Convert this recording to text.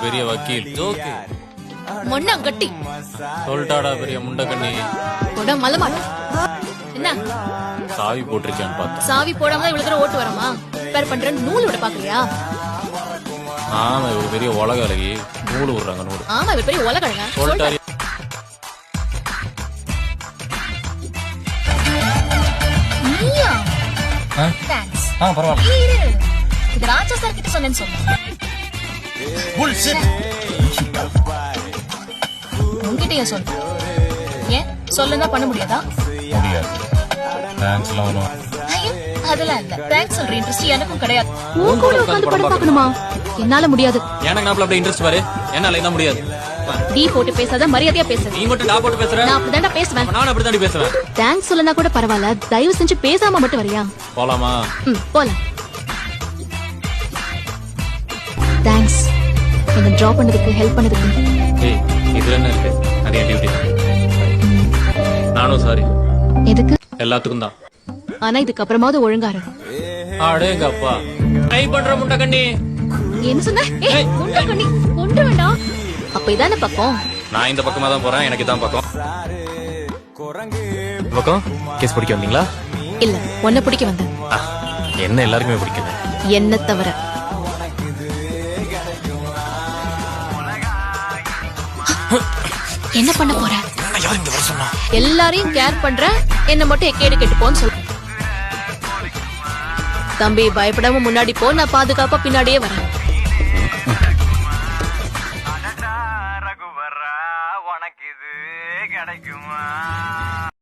பெரிய வக்கீல் மொன்னங்கட்டி சொல்லிட்டாடா பெரிய முண்டக்கண்ணி. என்ன சாவி போட்டிருக்கேன்னு பார்த்தேன். சாவி போடாம இவ்வளவு தூரம் ஓட்டு வரமா? ரிப்பேர் பண்றேன்னு நூல் விட பாக்குறியா? ஆமா இவரு பெரிய உலக அழகி, நூல் விடுறாங்க நூல். ஆமா இவர் பெரிய உலகங்க சொல்லிட்டாரு. நீயா? தேங்க்ஸ். பரவாயில்ல. இது ராஜா சார் கிட்ட சொன்னேன்னு சொன்னா. புல்ஷிட். உன்கிட்டயே சொல்லு. ஏன் சொல்லனா பண்ண முடியாதா? முடியாது. தேங்க்ஸ் லவனோ. அதெல்லாம் இல்ல. தேங்க்ஸ் சொல்ற இன்ட்ரெஸ்ட் எனக்கும் கிடையாது. உன் கூட உட்கார்ந்து படம் பார்க்கணுமா? என்னால முடியாது. எனக்கு நாப்ல அப்படி இன்ட்ரெஸ்ட் பாரு. என்னால இதான் முடியாது. டீ போட்டு பேசாத, மரியாதையா பேசு. நீ மட்டும் டா போட்டு பேசுற. நான் அப்படிதான்டா பேசுவேன். நான் அப்படிதான்டி பேசுவேன். தேங்க்ஸ் சொல்லனா கூட பரவாயில்ல. தயவு செஞ்சு பேசாம மட்டும் வரியா? போலாமா? போலாம். தேங்க்ஸ். என்ன டிராப் பண்ணதுக்கு ஹெல்ப் பண்ணதுக்கு. ஏய் இதுல என்ன இருக்கு? அது என் டியூட்டி. நானும் சாரி. எதுக்கு? எல்லாத்துக்கும் தான். ஆனா இதுக்கு அப்புறமாவது ஒழுங்கா இரு. அடேங்க அப்பா. ட்ரை பண்ற முண்டக்கண்ணி. என்ன சொன்ன? ஏய் முண்டக்கண்ணி கொண்டு வேண்டாம். அப்ப இதானே பக்கம். நான் இந்த பக்கமா தான் போறேன். எனக்கு இதான் பக்கம். பக்கம் கேஸ் பிடிக்க வந்தீங்களா? இல்ல உன்னை பிடிக்க வந்தேன். என்ன எல்லாருக்குமே பிடிக்குது. என்ன தவிர. என்ன பண்ண போற? எல்லாரையும் கேர் பண்ற, என்ன மட்டும் கேடு கெட்டு போன்னு சொல்ல. தம்பி பயப்படாம முன்னாடி போ, நான் பாதுகாப்பா பின்னாடியே வரேன்.